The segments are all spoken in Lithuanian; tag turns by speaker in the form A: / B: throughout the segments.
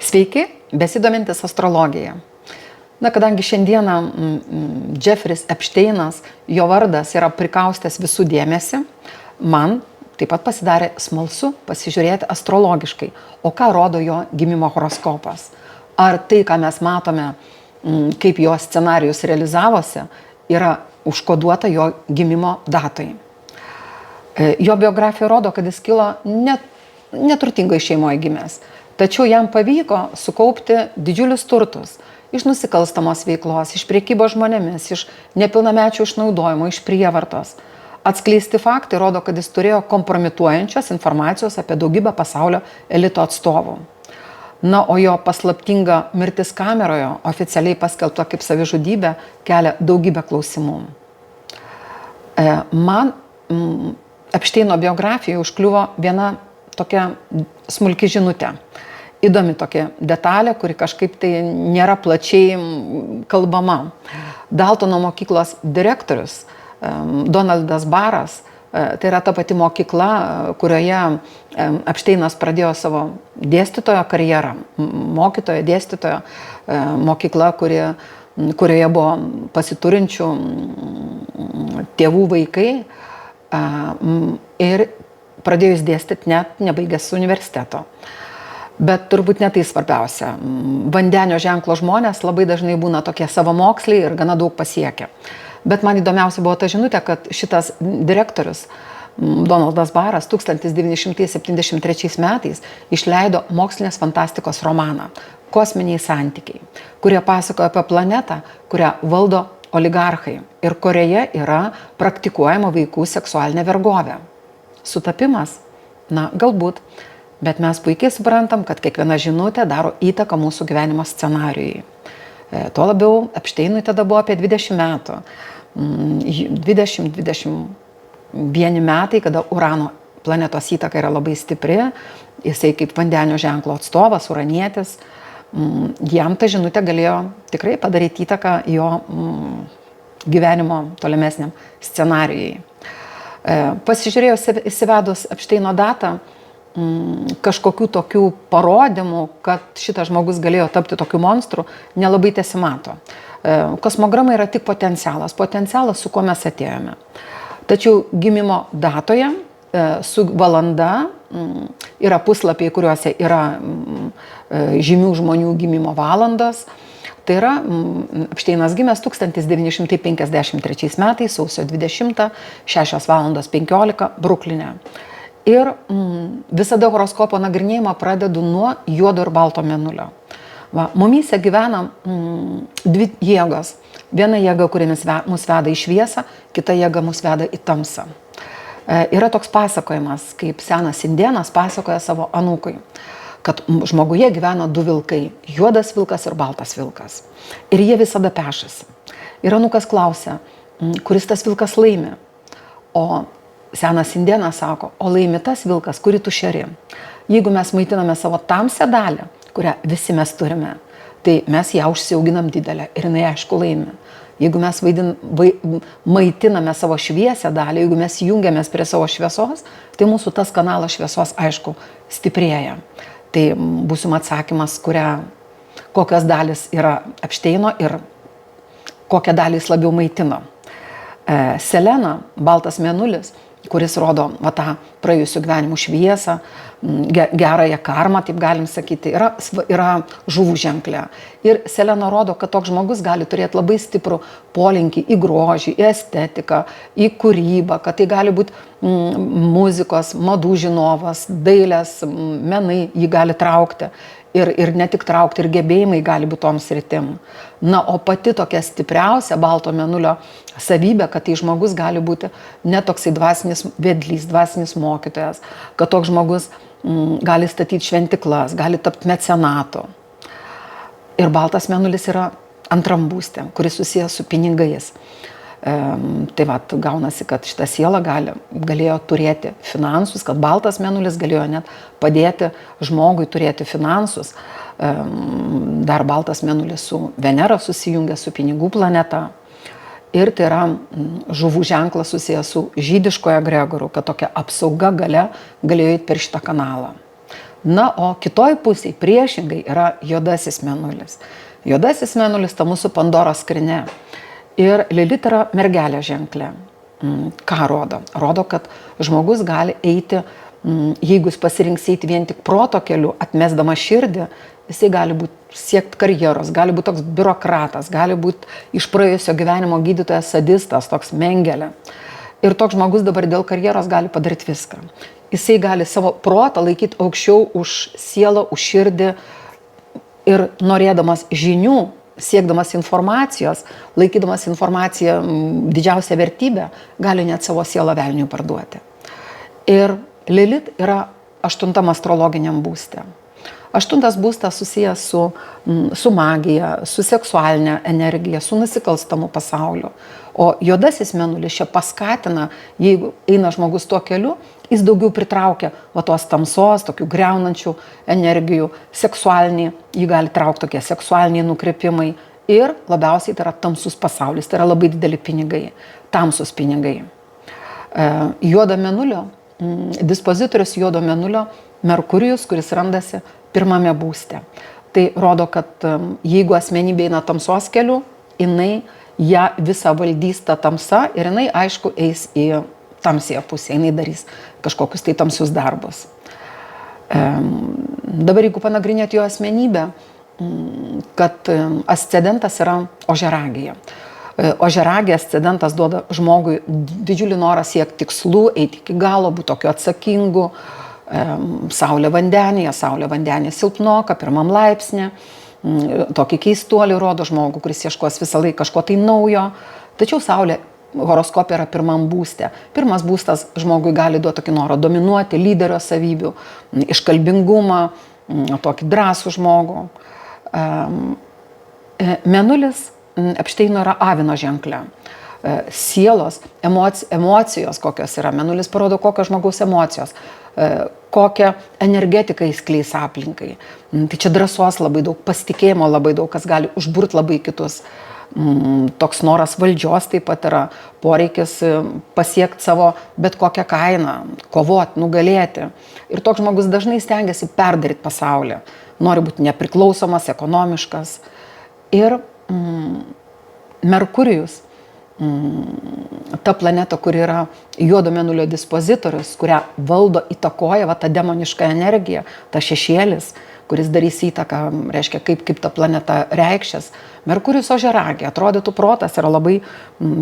A: Sveiki, besidomintis astrologija. Kadangi šiandieną Jeffris Epšteinas, jo vardas yra prikaustęs visų dėmesį, man taip pat pasidarė smalsu pasižiūrėti astrologiškai, o ką rodo jo gimimo horoskopas. Ar tai, ką mes matome, kaip jo scenarijus realizavosi, yra užkoduota jo gimimo datai. Jo biografija rodo, kad jis kilo neturtingai šeimoje gimęs, tačiau jam pavyko sukaupti didžiulius turtus iš nusikalstamos veiklos, iš priekybos žmonėmis, iš nepilnamečių išnaudojimo, iš prievartos. Atskleisti faktai rodo, kad jis turėjo kompromituojančios informacijos apie daugybę pasaulio elito atstovų. O jo paslaptinga mirtis kameroje, oficialiai paskelbta kaip savižudybė, kelia daugybę klausimų. Man Epšteino biografijoje užkliuvo viena tokia smulki žinutė. Įdomi tokia detalė, kuri kažkaip tai nėra plačiai kalbama. Daltono mokyklos direktorius Donaldas Baras, tai yra ta pati mokykla, kurioje Epšteinas pradėjo savo dėstytojo karjerą. Mokytojo, dėstytojo mokykla, kurioje buvo pasiturinčių tėvų vaikai ir pradėjus dėstyti net nebaigęs universiteto. Bet turbūt ne tai svarbiausia. Vandenio ženklo žmonės labai dažnai būna tokie savamoksliai ir gana daug pasiekia. Bet man įdomiausia buvo ta žinutė, kad šitas direktorius Donaldas Baras 1973 metais išleido mokslinės fantastikos romaną Kosminiai santykiai, kurie pasakoja apie planetą, kurią valdo oligarchai ir kurioje yra praktikuojama vaikų seksualinė vergovė. Sutapimas? Galbūt. Bet mes puikiai suprantam, kad kiekviena žinutė daro įtaką mūsų gyvenimo scenarijui. Tuo labiau Epšteinui tada buvo apie 20 metų. 20-21 metai, kada Urano planetos įtaka yra labai stipri, jisai kaip vandenio ženklo atstovas, uranietis, jam ta žinutė galėjo tikrai padaryti įtaką jo gyvenimo tolimesniam scenarijui. Pasižiūrėjus įsivedus Epšteino datą, kažkokių tokių parodymų, kad šitas žmogus galėjo tapti tokiu monstru, nelabai tesimato. Kosmograma yra tik potencialas, su kuo mes atėjome. Tačiau gimimo datoje su valanda yra puslapiai, kuriuose yra žymių žmonių gimimo valandos. Tai yra Epšteinas gimęs 1953 metais, sausio 20, 6:15 Brukline. Ir visada horoskopo nagrinėjimą pradedu nuo juodo ir balto mėnulio. Mumyse gyvena dvi jėgos. Viena jėga, kuri mus veda į šviesą, kita jėga mus veda į tamsą. Yra toks pasakojimas, kaip senas indėnas pasakoja savo anūkui, kad žmoguje gyvena du vilkai, juodas vilkas ir baltas vilkas. Ir jie visada pešasi. Ir anūkas klausia, kuris tas vilkas laimi. O senas indėnas sako, o laimi tas vilkas, kurį tu šeri. Jeigu mes maitiname savo tamsią dalį, kurią visi mes turime, tai mes ją užsiauginam didelę ir jinai aišku laimi. Jeigu mes maitiname savo šviesią dalį, jeigu mes jungiamės prie savo šviesos, tai mūsų tas kanalas šviesos aišku stiprėja. Tai būsim atsakymas, kokios dalis yra Epšteino ir kokią dalį jis labiau maitino. Selena, baltas mėnulis, kuris rodo tą praėjusių gyvenimų šviesą, gerąją karmą, taip galim sakyti, yra žuvų ženklė. Ir Selena rodo, kad toks žmogus gali turėti labai stiprų polinkį į grožį, į estetiką, į kūrybą, kad tai gali būti muzikos, madų žinovas, dailės, menai jį gali traukti. Ir ne tik traukti, ir gebėjimai gali būti tom sritim. O pati tokia stipriausia balto mėnulio savybė, kad tai žmogus gali būti netoksai dvasinis vedlys, dvasinis mokytojas, kad toks žmogus gali statyti šventiklas, gali tapti mecenatu. Ir baltas mėnulis yra antram būste, kuris susijęs su pinigais. Tai gaunasi, kad šita siela galėjo turėti finansus, kad baltas mėnulis galėjo net padėti žmogui turėti finansus. Dar baltas mėnulis su Venera susijungia su pinigų planeta. Ir tai yra žuvų ženklas susijęs su žydiškojo egregoru, kad tokia apsauga galėjo eiti per šitą kanalą. Na, o kitoj pusėje priešingai yra juodasis mėnulis. Juodasis mėnulis ta mūsų Pandoros skrynia. Ir Lilit yra mergelė ženklė. Ką rodo? Rodo, kad žmogus gali eiti, jeigu jis pasirinks eiti vien tik proto keliu, atmesdama širdį, jisai gali būti siekti karjeros, gali būti toks biurokratas, gali būti iš praėjusio gyvenimo gydytojas sadistas, toks mengelė. Ir toks žmogus dabar dėl karjeros gali padaryti viską. Jisai gali savo protą laikyti aukščiau už sielą, už širdį ir norėdamas žinių, siekdamas informacijos, laikydamas informaciją didžiausią vertybę, gali net savo sielą velniui parduoti. Ir Lilit yra 8 astrologiniam būste. 8 būstas susijęs su magija, su seksualinė energija, su nusikalstamu pasauliu. O juodasis mėnulis čia paskatina, jeigu eina žmogus tuo keliu, jis daugiau pritraukia tos tamsos, tokių greunančių energijų, seksualiniai, jį gali traukti tokie seksualiniai nukrypimai ir labiausiai tai yra tamsus pasaulis, tai yra labai dideli pinigai, tamsus pinigai. Juodo mėnulio, dispozitorius juodo mėnulio Merkurijus, kuris randasi 1 būste. Tai rodo, kad jeigu asmenybė eina tamsos keliu, jinai ją visą valdys ta tamsa ir jinai, aišku, eis į tamsėje pusę, jinai darys kažkokius tai tamsius darbus. Dabar, jeigu panagrinėti jo asmenybę, kad ascendentas yra ožiaragėje. Ožiaragė ascendentas duoda žmogui didžiulį norą siekti tikslų, eiti iki galo, būti tokiu atsakingu. Saulė vandenėje silpnoka, 1 laipsnė. Tokį keistuolį rodo žmogų, kuris ieškos visą laiką kažko tai naujo. Tačiau Saulė horoskopė yra 1 būste. 1 būstas žmogui gali duoti tokį norą dominuoti, lyderio savybių, iškalbingumą, tokį drąsų žmogų. Mėnulis Epšteino yra avino ženklė. Sielos, emocijos kokios yra. Mėnulis parodo, kokios žmogaus emocijos, kokią energetiką įskleis aplinkai. Tai čia drąsos labai daug, pasitikėjimo labai daug, kas gali užburti labai kitus. Toks noras valdžios taip pat yra, poreikis pasiekti savo bet kokią kainą, kovoti, nugalėti. Ir toks žmogus dažnai stengiasi perdaryti pasaulį. Nori būti nepriklausomas, ekonomiškas. Ir Merkurijus, ta planeta, kuri yra juodo mėnulio dispozitorius, kurią valdo, įtakoja ta demoniška energija, ta šešėlis, kuris darys įtaką, reiškia, kaip ta planeta reikšės. Merkurijus ožiaragė, atrodytų protas yra labai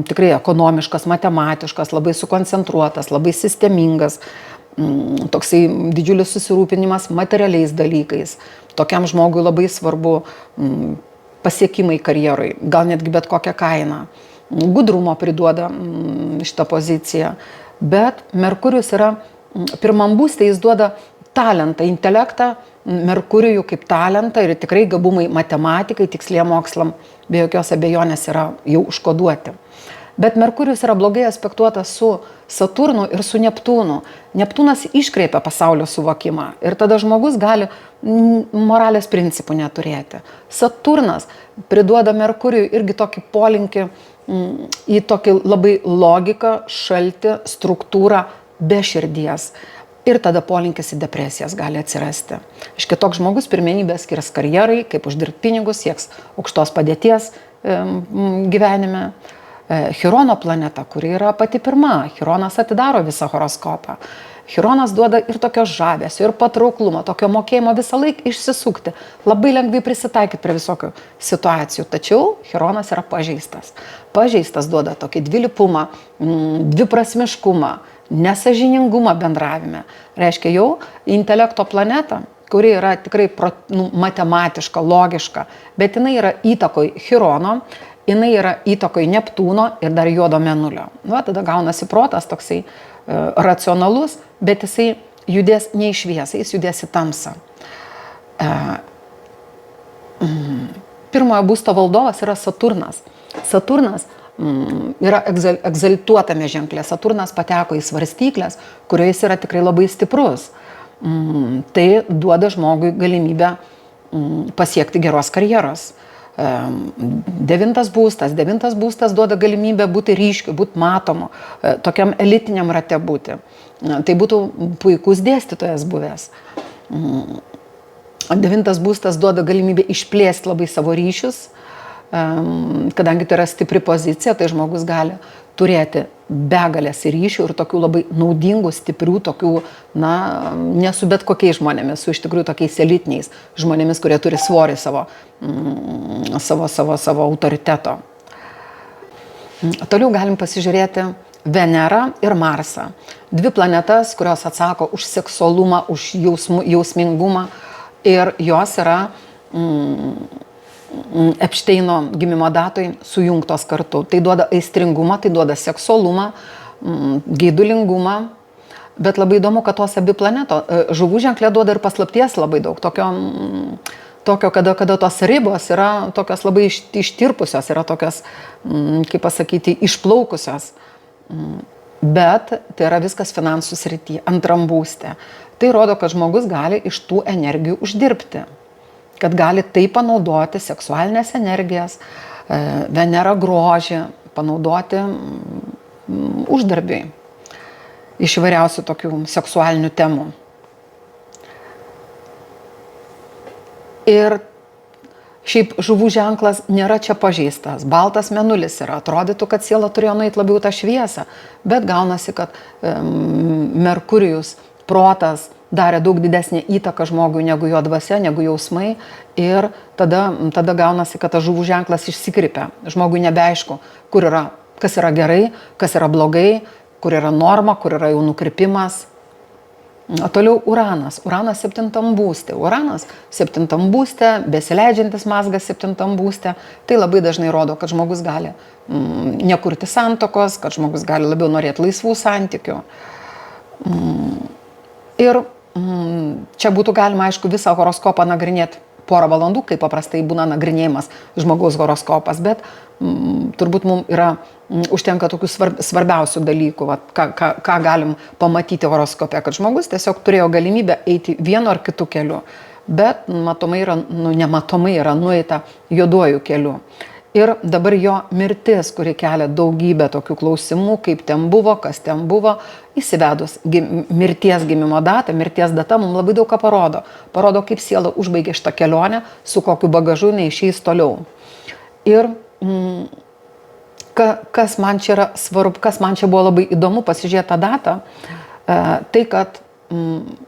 A: tikrai ekonomiškas, matematiškas, labai sukoncentruotas, labai sistemingas, toksai didžiulis susirūpinimas materialiais dalykais. Tokiam žmogui labai svarbu pasiekimai karjerai, gal netgi bet kokią kainą. Gudrumo priduoda šitą poziciją. Bet Merkurijus yra 1 būste, jis duoda talentą, intelektą, Merkurijų kaip talentą ir tikrai gabumai matematikai, tiksliem mokslam, be jokios abejonės yra jau užkoduoti. Bet Merkurijus yra blogai aspektuotas su Saturnu ir su Neptūnu. Neptūnas iškreipia pasaulio suvokimą ir tada žmogus gali moralės principų neturėti. Saturnas priduoda Merkurijui irgi tokį polinkį į tokį labai logiką, šaltį, struktūrą be širdies. Ir tada polinkis į depresijas gali atsirasti. Iškia, toks žmogus pirmenybę skirs karjerai, kaip uždirbti pinigus, sieks aukštos padėties gyvenime. Chirono planeta, kuri yra pati 1. Chironas atidaro visą horoskopą. Chironas duoda ir tokio žavesio, ir patrauklumo, tokio mokėjimo visą laiką išsisukti. Labai lengvai prisitaikyti prie visokių situacijų. Tačiau Chironas yra pažeistas. Pažeistas duoda tokį dvilypumą, dviprasmiškumą, nesąžiningumą bendravime. Reiškia jau intelekto planeta, kuri yra tikrai matematiška, logiška, bet jinai yra įtakoj Chirono, jinai yra įtakoj Neptūno ir dar juodo mėnulio. Tada gaunasi protas toksai racionalus, bet jisai judės ne į šviesą, jis judės į tamsą. 1 būsto valdovas yra Saturnas. Saturnas yra egzaltuotame ženklė. Saturnas pateko į svarstyklės, kurioje jis yra tikrai labai stiprus. Tai duoda žmogui galimybę pasiekti geros karjeros. 9 būstas duoda galimybę būti ryškiu, būti matomu, tokiam elitiniam rate būti. Tai būtų puikus dėstytojas buvęs. Devintas būstas duoda galimybę išplėsti labai savo ryšius, kadangi tai yra stipri pozicija, tai žmogus gali turėti begalės ryšių ir tokių labai naudingų, stiprių, tokių, ne su bet kokiais žmonėmis, su iš tikrųjų tokiais elitiniais žmonėmis, kurie turi svorį savo autoriteto. Toliau galim pasižiūrėti Venerą ir Marsą. Dvi planetas, kurios atsako už seksualumą, už jausmingumą ir jos yra Epšteino gimimo datoj sujungtos kartu. Tai duoda aistringumą, tai duoda seksualumą, geidulingumą, bet labai įdomu, kad tos abi žuvų ženklė duoda ir paslapties labai daug. Tokio, kada tos ribos yra tokios labai ištirpusios, yra tokios, kaip pasakyti, išplaukusios. Bet tai yra viskas finansų srityje, antram būste. Tai rodo, kad žmogus gali iš tų energijų uždirbti. Kad gali tai panaudoti seksualinės energijas, Venera grožį, panaudoti uždarbiai iš įvairiausių tokių seksualinių temų. Ir šiaip žuvų ženklas nėra čia pažeistas, baltas mėnulis yra, atrodytų, kad siela turėjo nueiti labiau tą šviesą, bet gaunasi, kad Merkurijus, protas, darė daug didesnį įtaką žmogui negu jo dvasia, negu jausmai ir tada gaunasi, kad tas žuvų ženklas išsikrypia. Žmogui nebeaišku, kas yra gerai, kas yra blogai, kur yra norma, kur yra jau nukrypimas. O toliau Uranas. Uranas 7 būste. Uranas 7 būste, besileidžiantis mazgas 7 būste. Tai labai dažnai rodo, kad žmogus gali nekurti santuokos, kad žmogus gali labiau norėti laisvų santykių. Ir čia būtų galima, aišku, visą horoskopą nagrinėti porą valandų, kaip paprastai būna nagrinėjimas žmogaus horoskopas, bet turbūt mums užtenka tokių svarbiausių dalykų, ką galim pamatyti horoskope, kad žmogus tiesiog turėjo galimybę eiti vienu ar kitu keliu, bet nematomai yra nueita juoduoju keliu. Ir dabar jo mirtis, kuri kelia daugybę tokių klausimų, kaip ten buvo, kas ten buvo, įsivedus mirties gimimo datą, mirties data mums labai daug ką parodo. Parodo, kaip siela užbaigė šitą kelionę, su kokiu bagažu neišeis toliau. Ir kas man čia yra svarbu, kas man čia buvo labai įdomu pasižiūrėti tą datą, tai kad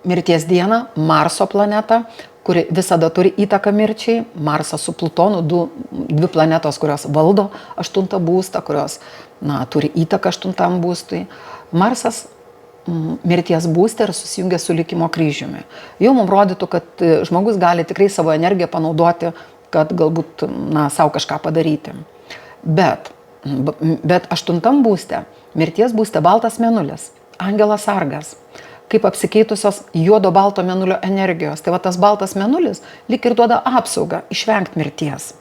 A: mirties dieną Marso planeta, kuri visada turi įtaką mirčiai, Marsas su Plutonu, dvi planetos, kurios valdo 8 būstą, kurios turi įtaką 8 būstui. Marsas mirties būste ir susijungia su likimo kryžiumi. Jau mums rodytų, kad žmogus gali tikrai savo energiją panaudoti, kad galbūt savo kažką padaryti. Bet 8 būste, mirties būste baltas mėnulis, angelas sargas. Kaip apsikeitusios juodo balto mėnulio energijos. Tai tas baltas mėnulis lyg ir duoda apsaugą išvengti mirties.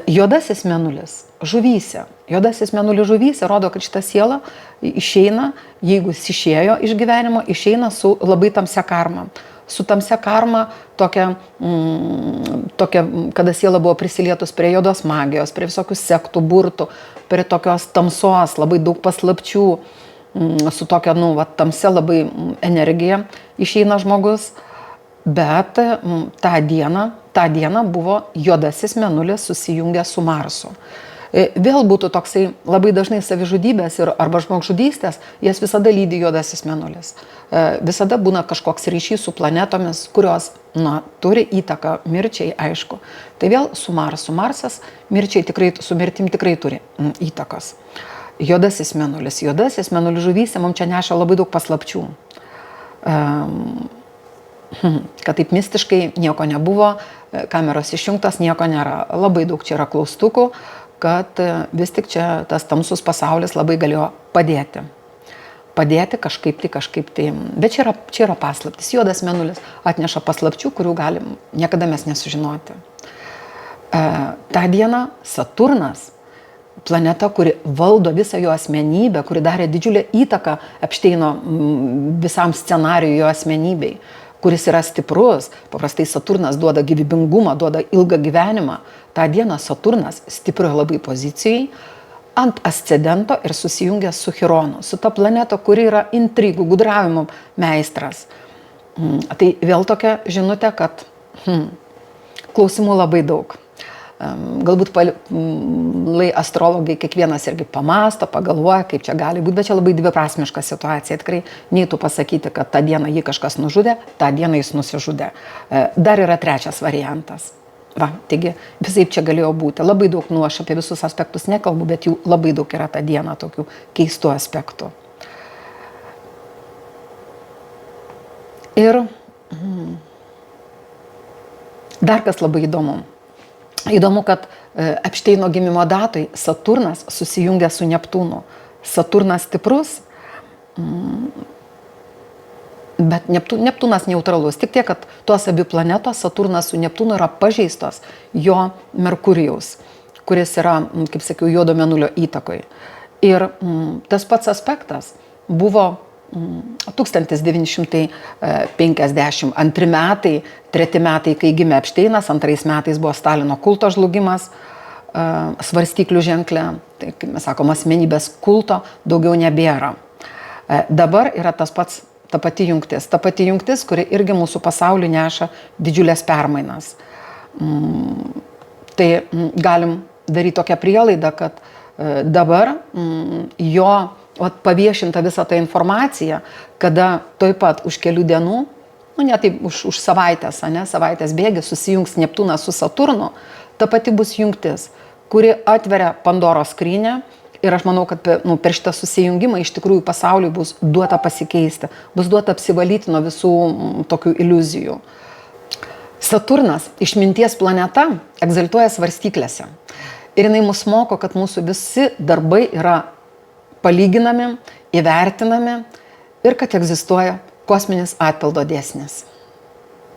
A: Juodasis mėnulis žuvyse. Juodasis mėnulis žuvyse rodo, kad šita siela išeina, jeigu jis išėjo iš gyvenimo, išeina su labai tamsia karma. Su tamsia karma tokia, kada siela buvo prisilietus prie juodos magijos, prie visokių sektų, burtų, prie tokios tamsos, labai daug paslapčių. Su tokia, tamsia labai energija išeina žmogus, bet tą dieną buvo juodasis mėnulis susijungęs su Marsu. Vėl būtų toksai labai dažnai savižudybės arba žmogžudystės, jas visada lydi juodasis mėnulis. Visada būna kažkoks ryšys su planetomis, kurios turi įtaką mirčiai, aišku. Tai vėl su Marsu. Marsas su mirtim tikrai turi įtakos. Juodasis mėnulis žuvyse mums čia neša labai daug paslapčių. Kad taip mistiškai nieko nebuvo, kameros išjungtas, nieko nėra. Labai daug čia yra klaustukų, kad vis tik čia tas tamsus pasaulis labai galėjo padėti. Padėti kažkaip tai. Bet čia yra paslaptis. Juodas mėnulis atneša paslapčių, kurių galim niekada mes nesužinoti. Ta diena Saturnas, planeta, kuri valdo visą jo asmenybę, kuri darė didžiulę įtaką Epšteino visam scenarijui jo asmenybei, kuris yra stiprus. Paprastai Saturnas duoda gyvybingumą, duoda ilgą gyvenimą. Ta diena Saturnas stiprioje labai pozicijai ant ascendento ir susijungia su Chironu, su ta planeta, kuri yra intrigų, gudravimo meistras. Tai vėl tokia žinutė, kad klausimų labai daug. Galbūt astrologai kiekvienas irgi pamasto, pagalvoja, kaip čia gali būti, bet čia labai dviprasmiška situacija. Tikrai neįtų pasakyti, kad tą dieną jį kažkas nužudė, tą dieną jis nusižudė. Dar yra trečias variantas. Va, taigi visai čia galėjo būti. Labai daug, aš apie visus aspektus nekalbu, bet jų labai daug yra tą dieną tokių keistų aspektų. Ir dar kas labai įdomu. Įdomu, kad Epšteino gimimo datoj Saturnas susijungia su Neptūnu. Saturnas stiprus, bet Neptūnas neutralus. Tik tiek, kad tos abi planetos, Saturnas su Neptūnu, yra pažeistos jo Merkurijaus, kuris yra, kaip sakiau, juodo mėnulio įtakoj. Ir tas pats aspektas buvo 1952 metai, 3 metai, kai gimė Epšteinas, 2 metais buvo Stalino kulto žlugimas, svarstyklių ženkle, tai, kaip mes sakom, asmenybės kulto daugiau nebėra. Dabar yra ta pati jungtis, kuri irgi mūsų pasauliu neša didžiulės permainas. Tai galim daryti tokią prielaidą, kad dabar jo paviešinta visą tą informaciją, kada toj pat už kelių dienų, ne taip už savaitės bėgi, susijungs Neptūnas su Saturnu, ta pati bus jungtis, kuri atveria Pandoros skrynią ir aš manau, kad per šitą susijungimą iš tikrųjų pasauliui bus duota pasikeisti, bus duota apsivalyti nuo visų tokių iliuzijų. Saturnas, išminties planeta, egzaltuoja svarstyklėse. Ir jinai mus moko, kad mūsų visi darbai yra palyginami, įvertinami ir kad egzistuoja kosminis atpildo dėsnis.